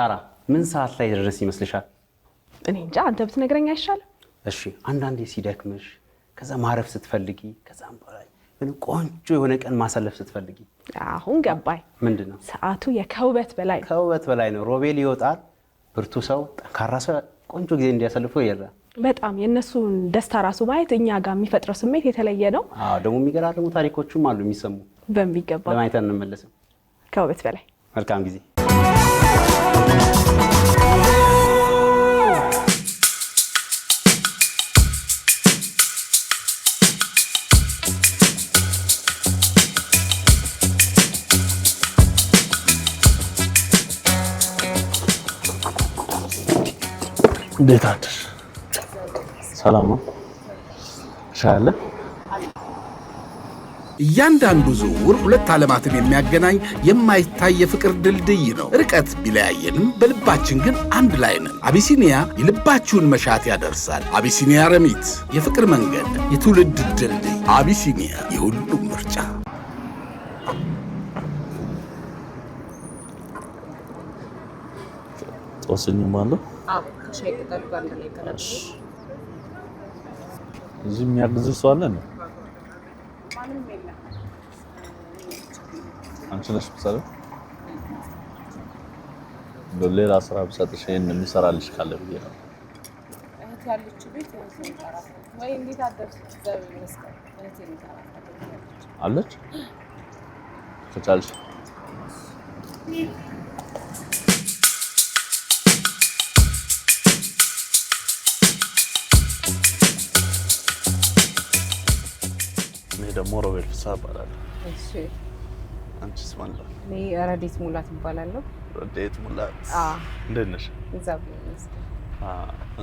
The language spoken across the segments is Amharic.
ሳራ ምን ሰዓት ላይ ድረስ ይመስልሻል? እኔ እንጃ አንተ ብትነግረኝ አይሻልም? እሺ አንዳንዴ ሲደክምሽ ከዛ ማረፍ ስትፈልጊ ከዛም በላይ ቆንጆ የሆነ ቀን ማሳለፍ ስትፈልጊ አሁን ገባኝ። ምንድነው? ሰዓቱ የከውበት በላይ ነው። ከውበት በላይ ነው። ሮቤል ይወጣል። ብርቱ ሰው ጠንካራ ሰው ቆንጆ ጊዜ እንዲያሳልፉ ይረዳል። በጣም የነሱን ደስታ ራሱ ማየት እኛ ጋር የሚፈጥረው ስሜት የተለየ ነው። አዎ ደግሞ የሚገራርሙ ታሪኮችም አሉ የሚሰሙ። በሚገባ ለማየት እንመለስም። ከውበት በላይ መልካም ጊዜ። እንዴት አደርሽ? ሰላም ነው? ሻለ እያንዳንዱ ዝውውር ሁለት ዓለማትን የሚያገናኝ የማይታይ የፍቅር ድልድይ ነው። ርቀት ቢለያየንም በልባችን ግን አንድ ላይ ነን። አቢሲኒያ የልባችሁን መሻት ያደርሳል። አቢሲኒያ ረሚት፣ የፍቅር መንገድ፣ የትውልድ ድልድይ። አቢሲኒያ የሁሉም ምርጫ። ጦስኝም አለ? አዎ ከሻይ ቅጠል ጋር ነው የቀረበው። እዚህ የሚያግዝሽ ሰው አለ ነው? ማንም የለም። አንቺ ነሽ የምትሰሪው? ሌላ ስራ ብሰጥሽ ይሄን የሚሰራልሽ ካለ ብዬ ነው። እህት ያለች ቤት እህቴ ይሰራል ወይ? እንዴት አደርሽ? እግዚአብሔር ይመስገን እህቴ ይሰራል አለች። ከቻልሽ ደግሞ ሮቤል ፍስሐ እባላለሁ። እሺ አንቺስ ማን ነው? እኔ ረዴት ሙላት እባላለሁ። ረዴት ሙላት። አዎ እንዴት ነሽ? እግዚአብሔር ይመስገን።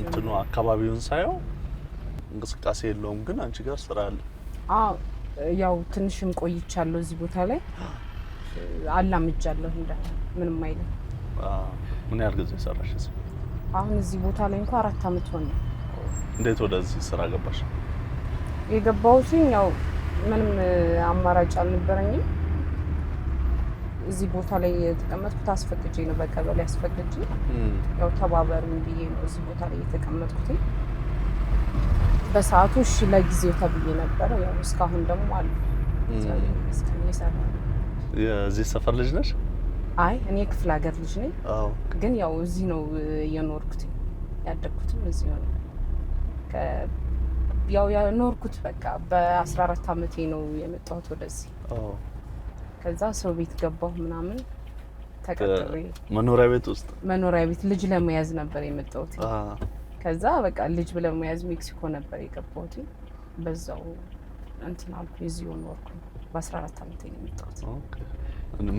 እንትኑ አካባቢውን ሳየው እንቅስቃሴ የለውም፣ ግን አንቺ ጋር ስራ አለ። አዎ ያው ትንሽም ቆይቻለሁ እዚህ ቦታ ላይ አላምጃለሁ። ምንም አይልም። ምን ያህል ጊዜ ሰራሽ እዚህ? አሁን እዚህ ቦታ ላይ እንኳን 4 አመት ሆነ። እንዴት ወደዚህ ስራ ገባሽ? የገባሁት ያው ምንም አማራጭ አልነበረኝም። እዚህ ቦታ ላይ የተቀመጥኩት አስፈቅጄ ነው፣ በቀበሌ አስፈቅጄ ያው ተባበሩኝ ብዬ ነው እዚህ ቦታ ላይ የተቀመጥኩት። በሰዓቱ እሺ ለጊዜው ተብዬ ነበር። ያው እስካሁን ደግሞ አለ የዚህ ሰፈር ልጅ ነሽ? አይ እኔ ክፍለ ሀገር ልጅ ነኝ። አዎ ግን ያው እዚህ ነው የኖርኩት፣ ያደግኩትም እዚህ ነው። ያው ያኖርኩት በቃ በ14 አመቴ ነው የመጣሁት ወደዚህ። ከዛ ሰው ቤት ገባሁ ምናምን ተቀጥሬ መኖሪያ ቤት ውስጥ መኖሪያ ቤት ልጅ ለመያዝ ነበር የመጣሁት። ከዛ በቃ ልጅ ለመያዝ ሜክሲኮ ነበር የገባሁት። በዛው እንትን አልኩ እዚሁ ኖርኩ። በ14 አመቴ ነው የመጣሁት። ኦኬ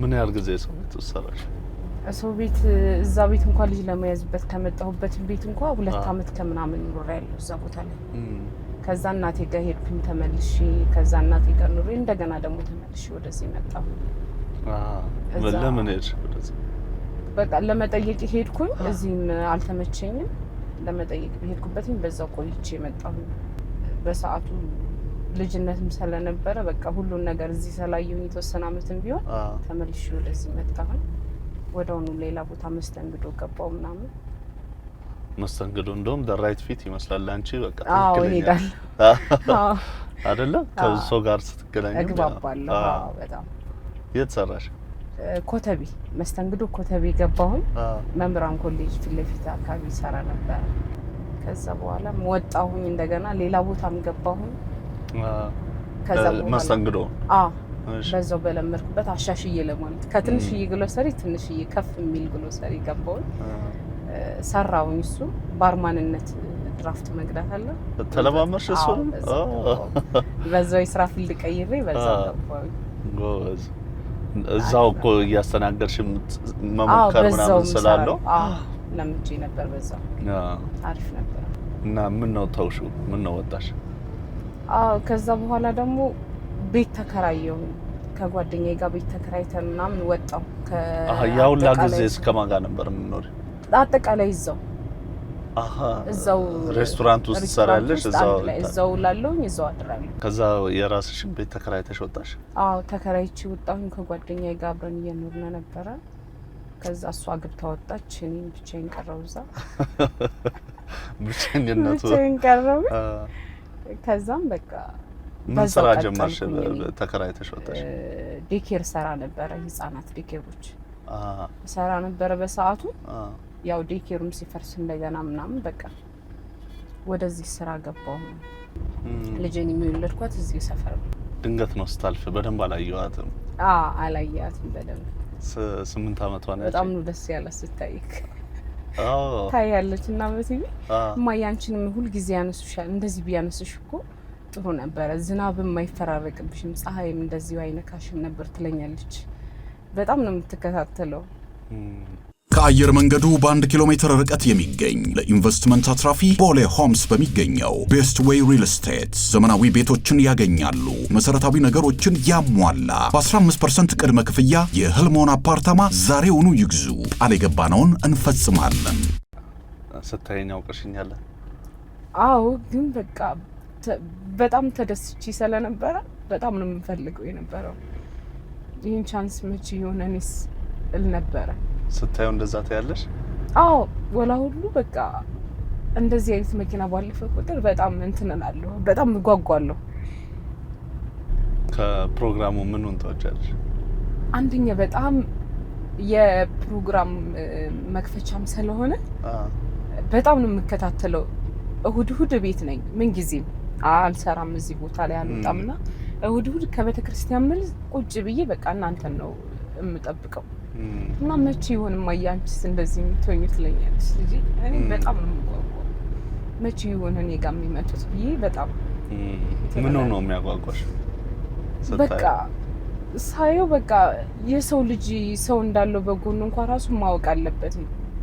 ምን ያህል ጊዜ ሰው ቤት ሰራሽ? ሰው ቤት እዛ ቤት እንኳን ልጅ ለመያዝበት ከመጣሁበት ቤት እንኳን 2 አመት ከምናምን ኖሬያለሁ እዛ ቦታ ላይ። ከዛ እናቴ ጋር ሄድኩኝ ተመልሼ። ከዛ እናቴ ጋር ኖሬ እንደገና ደግሞ ተመልሼ ወደዚህ መጣሁ። ለምን ሄድሽ ወደዚህ? በቃ ለመጠየቅ ሄድኩኝ። እዚህም አልተመቸኝም። ለመጠየቅ ሄድኩበትኝ በዛው ቆይቼ መጣሁ። በሰዓቱ ልጅነትም ስለነበረ በቃ ሁሉን ነገር እዚህ ስላየሁኝ የተወሰነ አመትም ቢሆን ተመልሼ ወደዚህ መጣሁ። ወደውኑ ሌላ ቦታ መስተንግዶ ገባው ምናምን። መስተንግዶ እንደውም ራይት ፊት ይመስላል አንቺ። በቃ ትክክለኛ አይደለ? ከሱ ጋር ስትገናኙ እግባባለሁ። በጣም የት ሰራሽ? ኮተቤ መስተንግዶ ኮተቤ ገባሁኝ። መምህራን ኮሌጅ ፊት ለፊት አካባቢ ሰራ ነበር። ከዛ በኋላ ወጣሁኝ እንደገና ሌላ ቦታም ገባሁኝ። ከዛ በኋላ መስተንግዶ በዛው በለመድኩበት አሻሽዬ ለማለት ከትንሽዬ ግሎሰሪ ትንሽዬ ከፍ የሚል ግሎሰሪ ገባሁኝ። ሰራውኝ። እሱ ባርማንነት ድራፍት መቅዳት አለ። ተለማመርሽ? እሱ በዛው የስራ ፊልድ ቀይሬ በዛው ገባሁኝ። ጎበዝ። እዛው እኮ እያስተናገድሽ መሞከር ምናምን ስላለው ለምጄ ነበር በዛው። አሪፍ ነበር። እና ምን ነው ተውሽው? ምን ነው ወጣሽ? ከዛ በኋላ ደግሞ ቤት ተከራየሁ። ከጓደኛዬ ጋር ቤት ተከራይተን ምናምን ወጣሁ። ያው ጊዜ እስከማን ጋር ነበር የምንኖር? አጠቃላይ እዛው ሬስቶራንት ውስጥ ሰራለሽ? እዛው ላለሁኝ እዛው አድራለሁ። ከዛ የራስሽን ቤት ተከራይተሽ ወጣሽ? ተከራይቼ ወጣሁኝ። ከጓደኛዬ ጋር አብረን እየኖርን ነበረ። ከዛ እሷ ግብታ ወጣች እኔም ብቻዬን ቀረው እዛ ብቻኝነቱ ብቻዬን ቀረው ከዛም በቃ ምን ስራ ጀመርሽ ተከራይተሽ ወጣሽ ዴኬር ሰራ ነበር ህፃናት ዴኬሮች ሰራ ነበር በሰዓቱ ያው ዴኬሩም ሲፈርስ እንደገና ምናምን በቃ ወደዚህ ስራ ገባው ልጄን የሚወለድኳት እዚህ ሰፈር ድንገት ነው ስታልፍ በደንብ አላየዋትም አላየዋትም በደንብ 8 አመቷ ነው በጣም ነው ደስ ያለ ስታይክ ታያለች እና በቲቪ ማያንቺንም ሁሉ ጊዜ ያነሱሻል እንደዚህ ቢያነሱሽ እኮ ጥሩ ነበር ዝናብም ማይፈራረቅብሽም ፀሐይም እንደዚህ አይነካሽም ነበር ትለኛለች በጣም ነው የምትከታተለው ከአየር መንገዱ በ1 ኪሎ ሜትር ርቀት የሚገኝ ለኢንቨስትመንት አትራፊ ቦሌ ሆምስ በሚገኘው ቤስት ዌይ ሪል ስቴት ዘመናዊ ቤቶችን ያገኛሉ መሰረታዊ ነገሮችን ያሟላ በ15% ቅድመ ክፍያ የህልሞን አፓርታማ ዛሬውኑ ይግዙ ቃል የገባነውን እንፈጽማለን ስታየኝ አውቀሽኛል አዎ ግን በቃ በጣም ተደስቺ ስለነበረ በጣም ነው የምፈልገው የነበረው ይሄን ቻንስ መቼ ይሆነንስ ልነበረ ስታየው እንደዛ ታያለሽ አዎ ወላ ሁሉ በቃ እንደዚህ አይነት መኪና ባለፈ ቁጥር በጣም እንትነናለሁ በጣም ጓጓለሁ ከፕሮግራሙ ምኑን ተወጃለሽ አንደኛ በጣም የፕሮግራም መክፈቻም ስለሆነ በጣም ነው የምከታተለው እሁድ ቤት ነኝ ምን ጊዜም አልሰራም እዚህ ቦታ ላይ አልወጣምና እሁድ ከቤተክርስቲያን መልስ ቁጭ ብዬ በቃ እናንተን ነው የምጠብቀው እና መቼ ይሆን ማያንቺስ እንደዚህ የምትሆኚ ትለኛለች ልጅ እኔ በጣም ነው የምጓጓው መቼ ይሆን እኔ ጋር የሚመጡት ብዬ በጣም ምን ነው የሚያጓጓሽ በቃ ሳየው በቃ የሰው ልጅ ሰው እንዳለው በጎን እንኳን ራሱ ማወቅ አለበት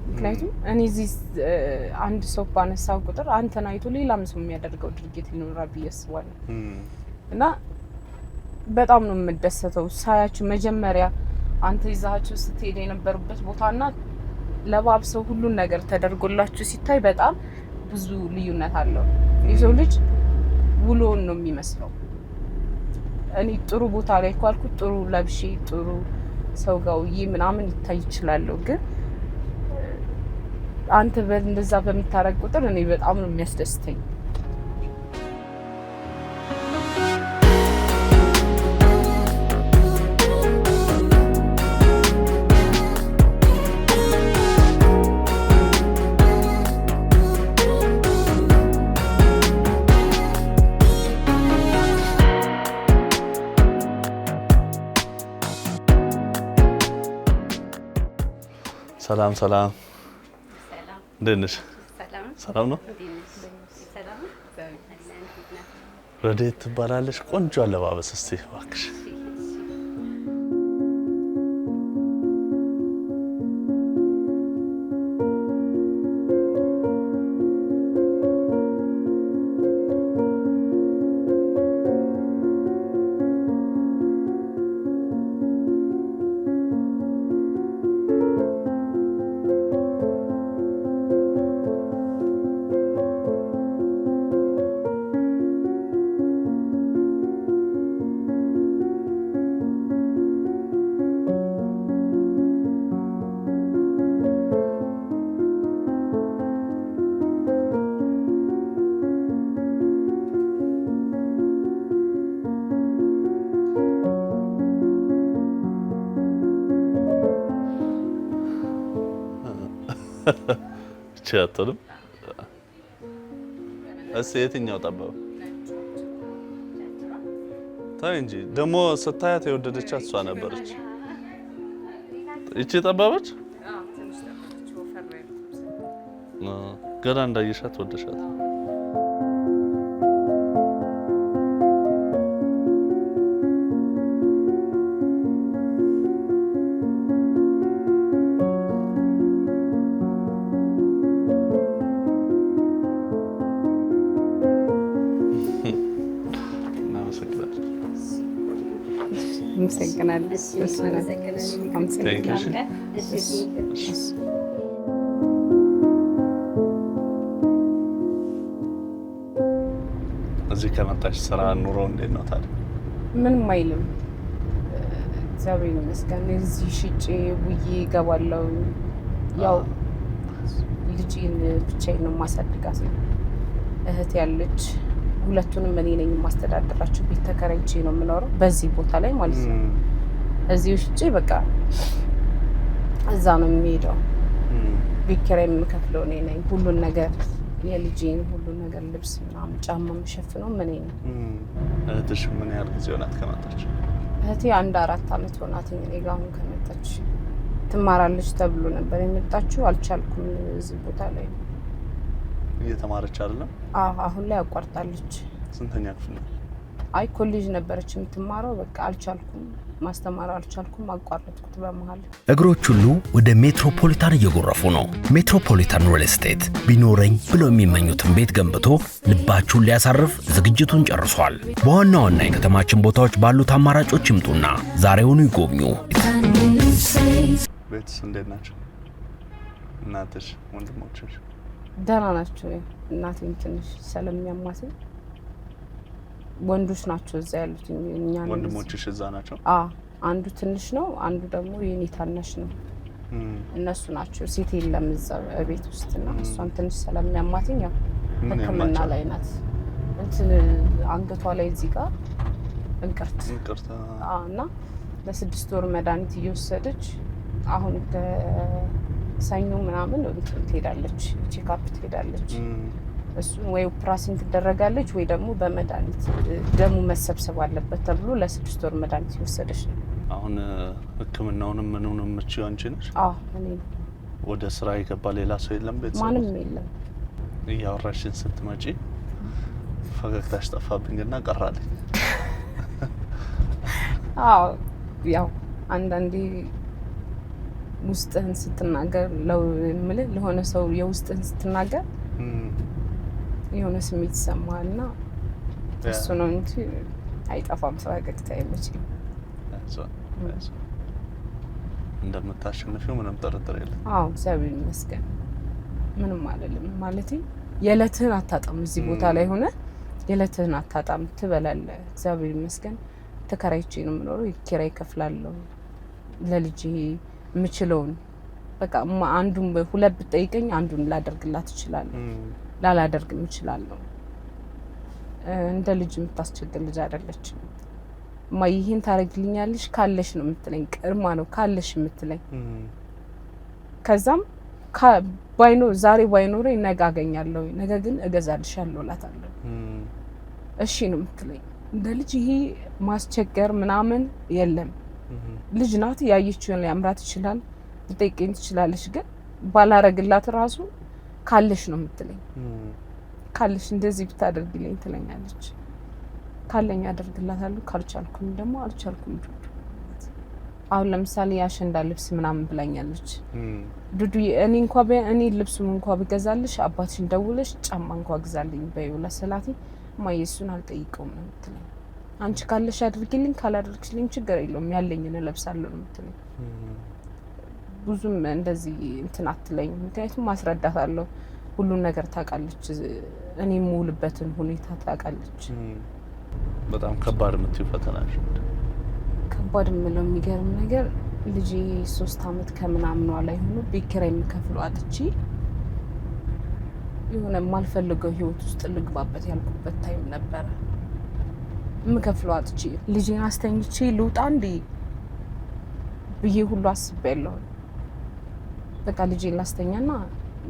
ምክንያቱም እኔ እዚህ አንድ ሰው ባነሳው ቁጥር አንተን አይቶ ሌላም ሰው የሚያደርገው ድርጊት ሊኖር ቢያስባል እና በጣም ነው የምደሰተው ሳያችሁ መጀመሪያ አንተ ይዛችሁ ስትሄድ የነበርበት ቦታና ለባብሰው ሁሉ ነገር ተደርጎላችሁ ሲታይ በጣም ብዙ ልዩነት አለው የሰው ልጅ ውሎን ነው የሚመስለው እኔ ጥሩ ቦታ ላይ ኳልኩ ጥሩ ለብሼ ጥሩ ሰው ጋር ምናምን ይታይ ይችላል ግን አንተ እንደዛ በመታረቅ ቁጥር እኔ በጣም ነው የሚያስደስተኝ ሰላም ሰላም እንዴት ነሽ ሰላም ነው ረዴት ትባላለሽ ቆንጆ አለባበስ እስቲ እባክሽ ቻጥልም የትኛው ጠባብ ታይ እንጂ ደግሞ ስታያት የወደደቻት እሷ ነበረች እቺ ጠባበች ገና እንዳየሻት ወደሻት እዚህ ከመጣሽ ስራ ኑሮ እንዴት ነው ታዲያ? ምንም አይልም። እግዚአብሔር ይመስገን እዚህ ሽጬ ውዬ ገባለሁ። ያው ልጄን ብቻዬን ነው ማሳድጋት። እህት ያለች ሁለቱንም እኔ ነኝ ማስተዳደራቸው። ቤት ተከራይቼ ነው የምኖረው በዚህ ቦታ ላይ ማለት ነው። እዚህ ሽጬ በቃ እዛ ነው የሚሄደው። ቤት ኪራይ የምከፍለው እኔ ነኝ። ሁሉን ነገር የልጄን ሁሉን ነገር ልብስ ምናምን ጫማ የምሸፍነው እኔ ነኝ። እህትሽ ምን ያህል ጊዜ ሆናት ከመጣች? እህቴ 1-4 አመት ሆናት እኔ ጋር አሁን ከመጣች። ትማራለች ተብሎ ነበር የመጣችው። አልቻልኩም። እዚህ ቦታ ላይ እየተማረች አይደለም? አሁን ላይ አቋርጣለች። ስንተኛ ክፍል ነው? አይ ኮሌጅ ነበረች የምትማረው። በቃ አልቻልኩም፣ ማስተማር አልቻልኩም፣ አቋረጥኩት በመሃል። እግሮች ሁሉ ወደ ሜትሮፖሊታን እየጎረፉ ነው። ሜትሮፖሊታን ሪል ስቴት ቢኖረኝ ብለው የሚመኙትን ቤት ገንብቶ ልባችሁን ሊያሳርፍ ዝግጅቱን ጨርሷል። በዋና ዋና የከተማችን ቦታዎች ባሉት አማራጮች ይምጡና ዛሬውኑ ይጎብኙ። ቤትስ እንዴት ናቸው? እናትሽ፣ ወንድሞችሽ? ደህና ናቸው። እናቴም ትንሽ ስለሚያማት ወንዶች ናቸው እዛ ያሉት። እኛ ወንድሞችሽ እዛ ናቸው? አንዱ ትንሽ ነው፣ አንዱ ደግሞ የኔ ታናሽ ነው። እነሱ ናቸው። ሴት የለም እዛ ቤት ውስጥና እሷን ትንሽ ስለሚያማትኝ ያው ሕክምና ላይ ናት። እንትን አንገቷ ላይ እዚህ ጋር እንቅርት እና ለ6 ወር መድኃኒት እየወሰደች አሁን ከሰኞ ምናምን እንትን ትሄዳለች፣ ቼክአፕ ትሄዳለች። እሱን ወይ ኦፕራሲን ትደረጋለች ወይ ደግሞ በመድኃኒት ደሙ መሰብሰብ አለበት ተብሎ ለ6 ወር መድኃኒት እየወሰደች ነው። አሁን ሕክምናውንም ምኑንም የምትችይው አንቺ ነሽ? እኔ። ወደ ስራ የገባ ሌላ ሰው የለም? ቤተሰብ ማንም የለም። እያወራሽን ስትመጪ ፈገግታሽ ጠፋብኝና ቀራለኝ። ያው አንዳንዴ ውስጥህን ስትናገር ለሆነ ሰው የውስጥህን ስትናገር የሆነ ስሜት ይሰማልና እሱ ነው እንጂ አይጠፋም ፈገግታ አይመችም። እንደምታሸንፊው ምንም ጥርጥር የለም። እግዚአብሔር ይመስገን ምንም አይደለም። ማለቴ የዕለትህን አታጣም። እዚህ ቦታ ላይ ሆነ የዕለትህን አታጣም፣ ትበላለህ። እግዚአብሔር ይመስገን ተከራይቼ ነው የምኖረው። ኪራይ እከፍላለሁ ለልጄ የምችለውን። በቃ አንዱን ሁለት ብጠይቀኝ አንዱን ላደርግላት እችላለሁ፣ ላላደርግም እችላለሁ። እንደ ልጅ የምታስቸግር ልጅ አይደለችም። ይሄን ታደርግልኛለሽ ካለሽ ነው የምትለኝ። ቅርማ ነው ካለሽ የምትለኝ። ከዛም ዛሬ ባይኖረኝ ነገ አገኛለሁ፣ ነገ ግን እገዛልሻለሁ እላታለሁ። እሺ ነው የምትለኝ። እንደ ልጅ ይሄ ማስቸገር ምናምን የለም። ልጅ ናት፣ ያየችውን ሊያምራት ይችላል፣ ልጠይቀኝ ትችላለች። ግን ባላረግላት ራሱ ካለሽ ነው የምትለኝ። ካለሽ እንደዚህ ብታደርግልኝ ትለኛለች። ካለኝ አደርግላታለሁ፣ ካልቻልኩም ደግሞ አልቻልኩም። አሁን ለምሳሌ የአሸንዳ ልብስ ምናምን ብላኛለች። ዱዱ እኔ ልብሱን እንኳን ብገዛልሽ አባትሽን ደውለሽ ጫማ እንኳን ግዛልኝ በይው ለሰላቴ ማየሱን አልጠይቀውም ነው የምትለኝ። አንቺ ካለሽ አድርጊልኝ፣ ካላደርግሽልኝ ችግር የለውም ያለኝን እለብሳለሁ ነው የምትለኝ። ብዙም እንደዚህ እንትን አትለኝ፣ ምክንያቱም ማስረዳታለሁ። ሁሉን ነገር ታውቃለች፣ እኔ የምውልበትን ሁኔታ ታውቃለች። በጣም ከባድ የምትይው ፈተና ነው? ከባድ የምለው የሚገርም ነገር ልጄ 3 አመት ከምናምኗ ላይ ሆኖ ቤት ኪራይ የምከፍለው አጥቼ የሆነ የማልፈልገው ህይወት ውስጥ ልግባበት ያልኩበት ታይም ነበረ። የምከፍለው አጥቼ ልጄን አስተኝቼ ልውጣ እንዴ ብዬ ሁሉ አስቤያለሁ። በቃ ልጄን ላስተኛና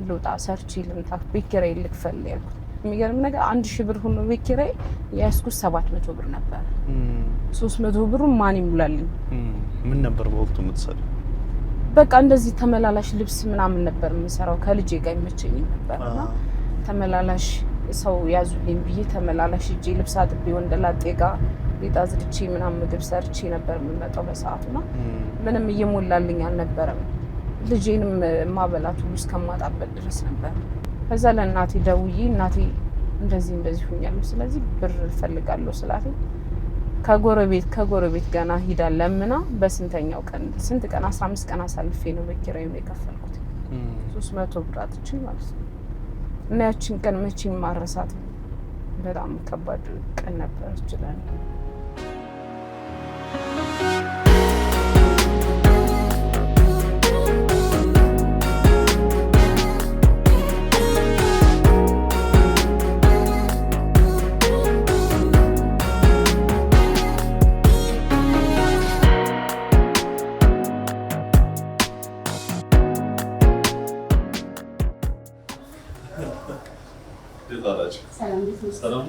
ልውጣ፣ ሰርቼ ልምጣ፣ ቤት ኪራይ ልክፈል ያልኩት። የሚገርም ነገር 1000 ብር ሆኖ ቤት ኪራይ ያስኩት 700 ብር ነበር። 300 ብሩ ማን ይሙላልኝ? ምን ነበር በወቅቱ የምትሰራው? በቃ እንደዚህ ተመላላሽ ልብስ ምናምን ነበር የምሰራው። ከልጄ ጋር ይመቸኝ ነበርና ተመላላሽ ሰው ያዙልኝ ብዬ ተመላላሽ እጄ ልብስ አጥቤ ወንደላጤ ጋር ቤት አዝርቼ ምናምን ምግብ ሰርቼ ነበር የምመጣው በሰዓቱና ምንም እየሞላልኝ አልነበረም። ልጄንም ማበላት ሁሉ እስከማጣበት ድረስ ነበር። ከዛ ለእናቴ ደውዬ እናቴ እንደዚህ ሆኛለሁ፣ ስለዚህ ብር እፈልጋለሁ ስላት ከጎረቤት ገና ሂዳ ለምና በስንተኛው ቀን ስንት ቀን 15 ቀን አሳልፌ ነው በኪራዩ ነው የከፈልኩት 300 ብር አጥቼ ማለት ነው። እና ያቺን ቀን መቼም ማረሳት በጣም ከባድ ቀን ነበር ይችላል። ሰላም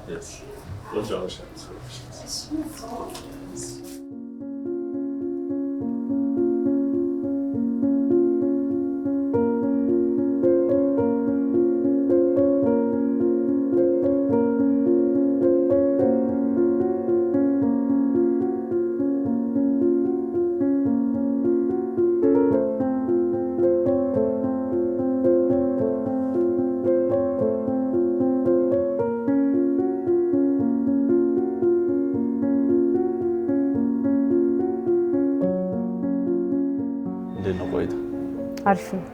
Yes. Good job, አሪፍ ነው።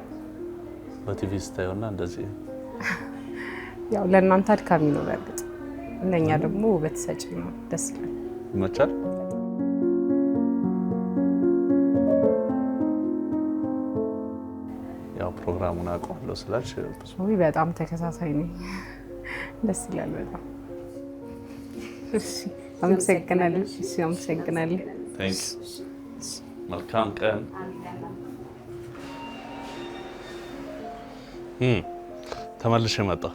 በቲቪ ስታዩና እንደዚህ ያው ለእናንተ አድካሚ ነው በእርግጥ እነኛ ደግሞ ውበት ሰጪ ነው። ደስ ይላል። ይመቻል። ያው ፕሮግራሙን አውቀዋለሁ ስላልሽ ብዙ በጣም ተከታታይ ነኝ። ደስ ይላል በጣም። እሺ አመሰግናለሁ። እሺ አመሰግናለሁ። ታንክስ። መልካም ቀን። ተመልሼ መጣሁ።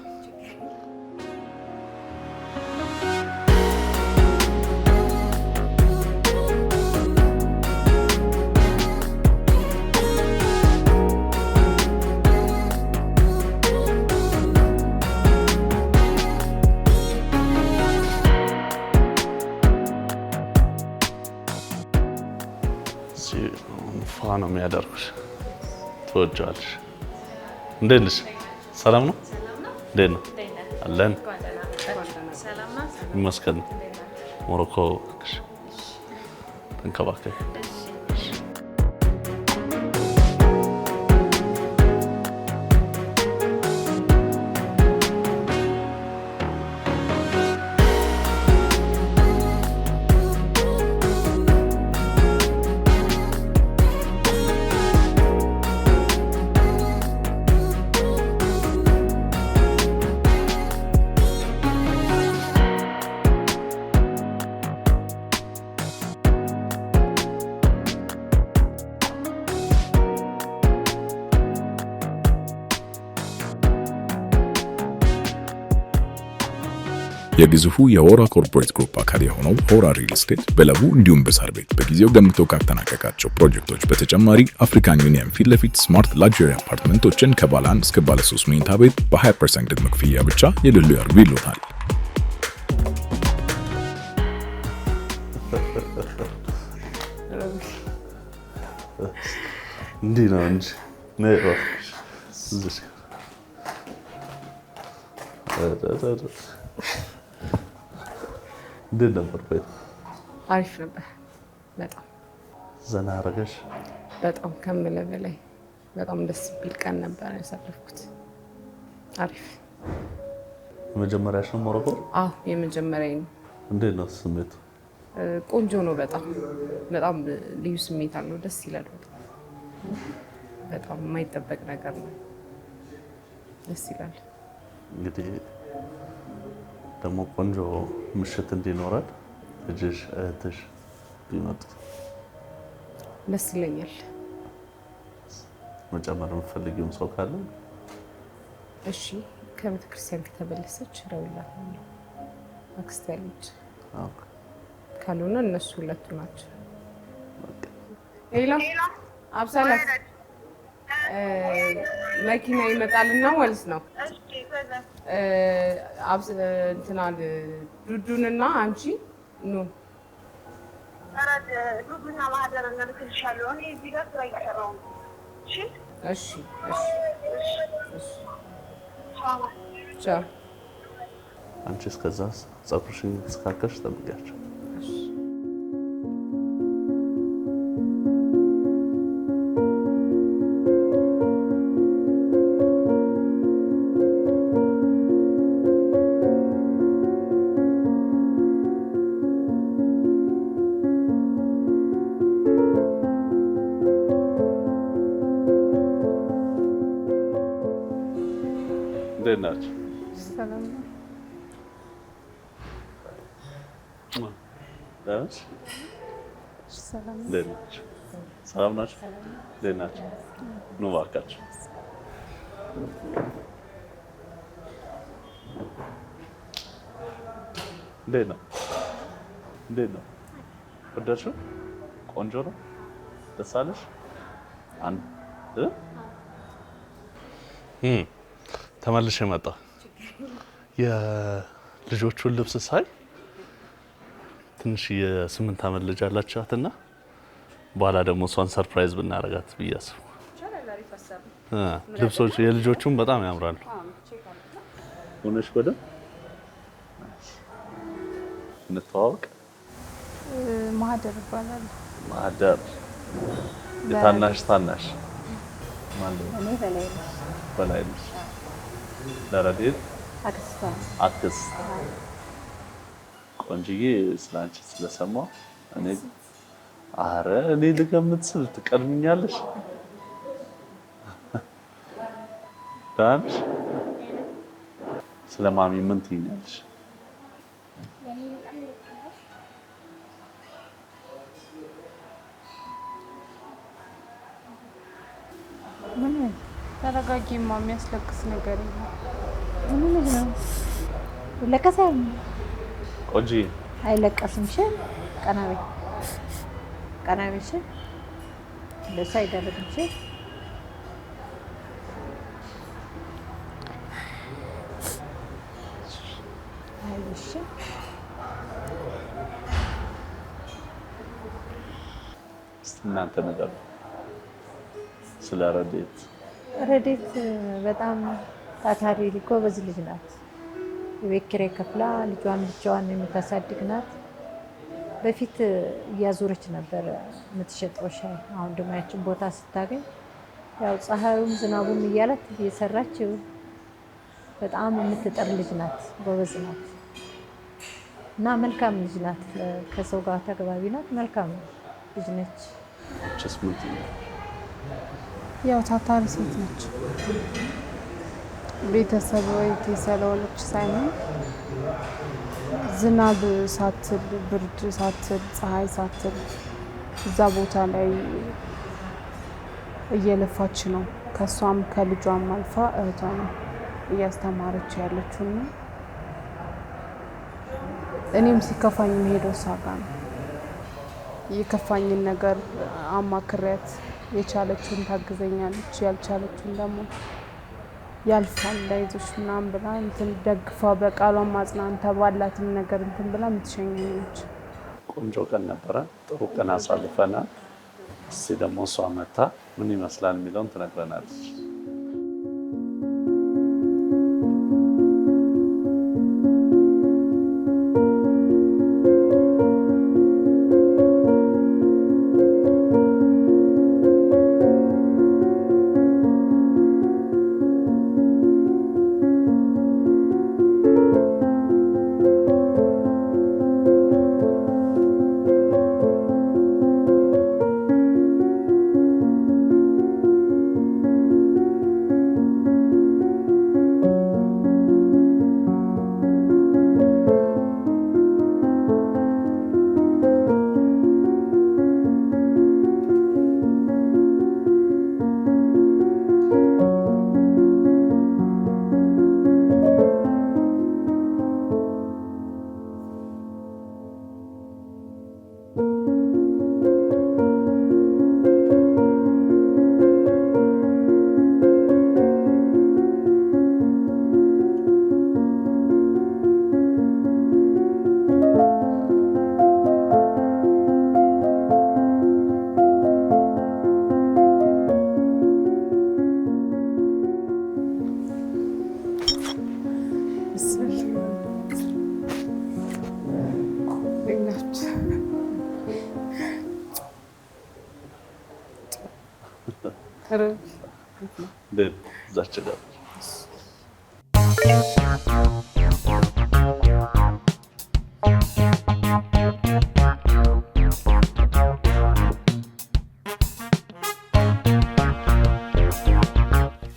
ፋ ነው የሚያደርጉሽ። ትወጃለሽ። እንዴት ነሽ? ሰላም ነው? እንዴት ነው? አለን ይመስገን። ሞሮኮ ተንከባከቢ። የግዙፉ የሆራ ኮርፖሬት ግሩፕ አካል የሆነው ሆራ ሪል ስቴት በለቡ እንዲሁም በሳር ቤት በጊዜው ገንብቶ ካጠናቀቃቸው ፕሮጀክቶች በተጨማሪ አፍሪካን ዩኒየን ፊት ለፊት ስማርት ላግዠሪ አፓርትመንቶችን ከባለ 1 እስከ ባለ 3 መኝታ ቤት በ20% ቅድመ ክፍያ ብቻ የልሉ ያርጉ ይሎታል። እንዲህ ነው እንጂ እንዴት ነበር ቆይታ? አሪፍ ነበር። በጣም ዘና አደረገሽ? በጣም ከምልህ በላይ በጣም ደስ የሚል ቀን ነበር ያሳለፍኩት። አሪፍ። የመጀመሪያሽ ነው ሞሮኮ? አዎ የመጀመሪያዬ ነው። እንዴት ነው ስሜቱ? ቆንጆ ነው። በጣም ልዩ ስሜት አለው። ደስ ይላል። በጣም የማይጠበቅ ነገር ነው። ደስ ይላል። እንግዲህ ደግሞ ቆንጆ ምሽት እንዲኖረን ልጅሽ እህትሽ ቢመጡ ደስ ይለኛል። መጨመር የምትፈልጊውም ሰው ካለ? እሺ ከቤተክርስቲያን ከተመለሰች እደውልላታለሁ። አክስቴ አለች። ካልሆነ እነሱ ሁለቱ ናቸው። ሄሎ አብሳላት መኪና ይመጣልና ማለት ነው። እንትናል ዱዱንና አንቺ ኑ ዱዱና ማህደር እንልክልሻለሁ። እኔ እዚህ ጋር ስራ እየሰራሁ ነው። እሺ ቻው። አንቺ እስከዛ ፀጉርሽን እስካከሽ ጠብቂያቸው። እንዴት ናቸው? ሰላም ነው። ሰላም ናቸው? እንዴት ናቸው? ኑ እባካችሁ እንዴት ነው? እንዴት ነው? ወደድሽው? ቆንጆ ነው? ደስ አለሽ? ተመልሼ መጣ። የልጆቹን ልብስ ሳይ ትንሽ የ8 ዓመት ልጅ አላቻትና በኋላ ደግሞ እሷን ሰርፕራይዝ ብናረጋት ብዬ አስቡ። ልብሶች የልጆቹም በጣም ያምራሉ። ሆነሽ ወደ እንተዋወቅ። ማህደር ይባላል። ማህደር የታናሽ ታናሽ ማለት እኔ በላይ ነሽ። ለረዴት አክስት ቆንጅዬ ስላንቺ ስለሰማሁ እኔ ልገምት ስል ትቀድምኛለሽ። ዳንሽ ስለማሚ ምን ትይኛለሽ? ምን ተረጋጊማ፣ የሚያስለቅስ ነገር የለም። ምን ነው ይለቀሳል? ቆንጂ አይለቀስም። እሺ ቀናቤ እሺ ለሳ አይደረግም። እሺ አይሽ እናንተ ነገር ስለ ረዴት በጣም ታታሪ ጎበዝ ልጅ ናት። የቤት ኪራይ ከፍላ ልጇን የምታሳድግ ናት። በፊት እያዞረች ነበር የምትሸጠው ሻይ። አሁን ደግሞ ያችን ቦታ ስታገኝ ያው ፀሐዩም ዝናቡም እያላት እየሰራች በጣም የምትጠር ልጅ ናት። ጎበዝ ናት እና መልካም ልጅ ናት። ከሰው ጋር ተግባቢ ናት። መልካም ልጅ ነች። ያው ታታሪ ሴት ነች። ቤተሰብ ወይ ስለሆነች ሳይሆን ዝናብ ሳትል ብርድ ሳትል ፀሐይ ሳትል እዛ ቦታ ላይ እየለፋች ነው። ከሷም ከልጇም አልፋ እህቷን እያስተማረች ያለችው ነው። እኔም ሲከፋኝ የሚሄደው ሳጋ ነው። የከፋኝን ነገር አማክሪያት የቻለችውን ታግዘኛለች፣ ያልቻለችውን ደግሞ ያልፋል አይዞሽ ምናምን ብላ እንትን ደግፋ በቃሏን ማጽናንታ ባላትም ነገር እንትን ብላ የምትሸኘኝ ነች። ቆንጆ ቀን ነበረ። ጥሩ ቀን አሳልፈናል። እስቲ ደግሞ እሷ መታ ምን ይመስላል የሚለውን ትነግረናለች። እዛች ጋር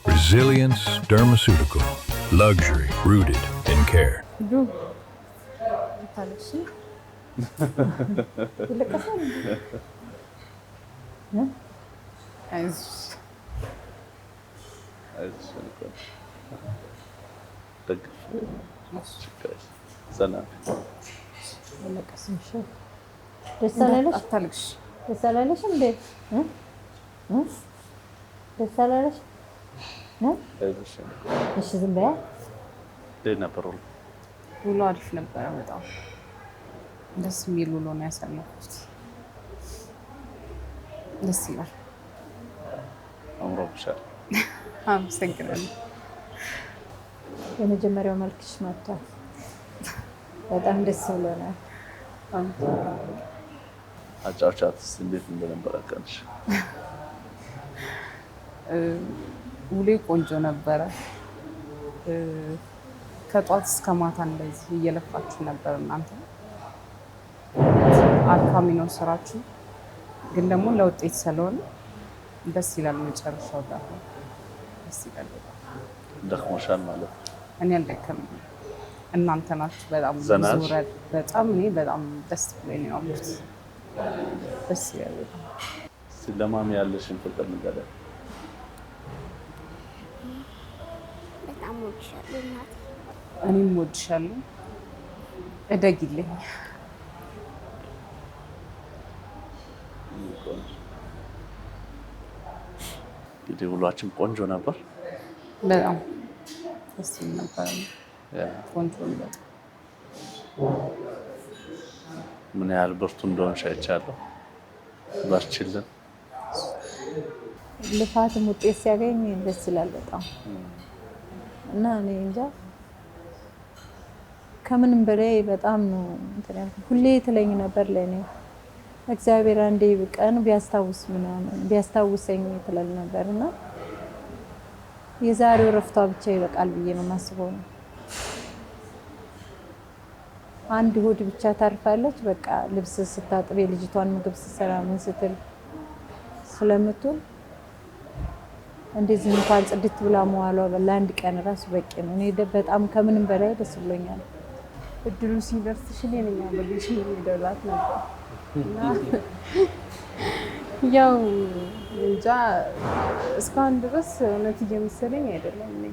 Resilience Dermaceutical. Luxury rooted in care. ደስ አላለሽ እንዴ? ደስ አላለሽ? እሺ ዝም በያ። ውሎ አሪፍ ነበረ። በጣም ደስ የሚል ውሎ ነው ያሳለፍኩት። ደስ ይላል። አምሮብሻል። አመሰግናለሁ። የመጀመሪያው መልክሽ መጥቷል። በጣም ደስ ብሎናል። አጫውቻት እንዴት እንደነበረ ቀንሽ? ውሌ ቆንጆ ነበረ። ከጧት እስከ ማታ እንደዚህ እየለፋችሁ ነበር እናንተ። አድካሚ ነው ስራችሁ፣ ግን ደግሞ ለውጤት ስለሆነ ደስ ይላል። መጨረሻው ጋር ደስ ይላል። ደክሞሻል ማለት ነው? እኔ አልደከመኝም። እናንተ ናችሁ በጣም ዙረት በጣም እኔ በጣም ደስ ብሎኝ ነው ያሉት። ደስ ይላል። ስለማሚ ያለሽን ፍቅር ንገሪያት። በጣም ወድሻለሁ እናቴ። እኔም ወድሻለሁ። እደጊልኝ። እንግዲህ ውሏችን ቆንጆ ነበር። በጣም ደስ ይል ነበር። ቆንጆ ነበር። ምን ያህል ብርቱ እንደሆንሽ አይቻለሁ። በርቺልን። ልፋትም ውጤት ሲያገኝ ደስ ይላል በጣም እና እኔ እንጃ ከምንም በላይ በጣም ነው እንትን ያልኩት። ሁሌ ትለኝ ነበር ለኔ እግዚአብሔር አንዴ ቀን ቢያስታውስ ምናምን ቢያስታውሰኝ ትላል ነበርና የዛሬው ረፍቷ ብቻ ይበቃል ብዬ ነው የማስበው። አንድ እሑድ ብቻ ታርፋለች። በቃ ልብስ ስታጥብ የልጅቷን ምግብ ስትሰራ ምን ስትል ስለምትውል እንደዚህ እንኳን ጽድት ብላ መዋሏ ለአንድ ቀን ራሱ በቂ ነው። እኔ በጣም ከምንም በላይ ደስ ብሎኛል። እድሉ ሲደርስሽ ለኛ በልሽ የሚደላት ነበር እና ያው እንጃ እስካሁን ድረስ እውነት እየመሰለኝ አይደለም። እኔ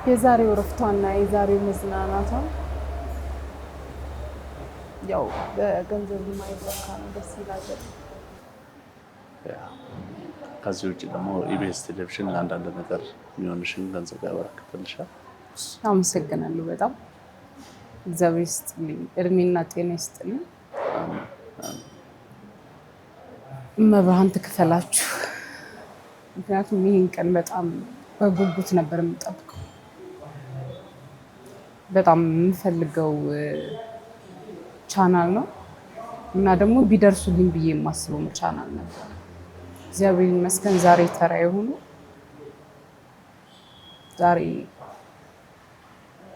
የዛሬው ረፍቷና የዛሬው መዝናናቷ ያው በገንዘብ የማይለካ ነው። ደስ ይላል። ከዚህ ውጭ ደግሞ ኢቢኤስ ቴሌቪዥን ለአንዳንድ ነገር የሚሆንሽን ገንዘብ ያበረክትልሻል። አመሰግናለሁ በጣም እግዚአብሔር ይስጥልኝ፣ እድሜና ጤና ይስጥልኝ። መብርሃን ትክፈላችሁ። ምክንያቱም ይህን ቀን በጣም በጉጉት ነበር የምጠብቀው። በጣም የምፈልገው ቻናል ነው እና ደግሞ ቢደርሱልኝ ብዬ የማስበው ቻናል ነበር። እግዚአብሔር ይመስገን ዛሬ ተራ የሆኑ ዛሬ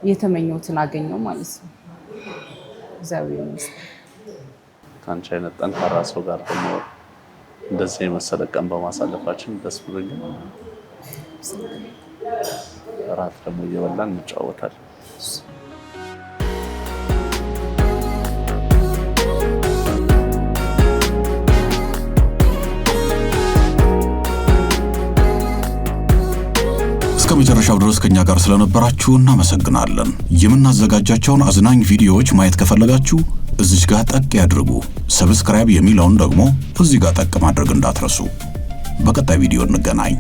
የተመኘሁትን አገኘው ማለት ነው። እግዚአብሔር ይመስገን። ከአንቺ አይነት ጠንካራ ሰው ጋር ደግሞ እንደዚህ የመሰለ ቀን በማሳለፋችን ደስ ብሎኛል። እራት ደግሞ እየበላን እንጫወታለን። እስከ መጨረሻው ድረስ ከኛ ጋር ስለነበራችሁ እናመሰግናለን። የምናዘጋጃቸውን አዝናኝ ቪዲዮዎች ማየት ከፈለጋችሁ እዚች ጋር ጠቅ ያድርጉ። ሰብስክራይብ የሚለውን ደግሞ እዚህ ጋር ጠቅ ማድረግ እንዳትረሱ። በቀጣይ ቪዲዮ እንገናኝ።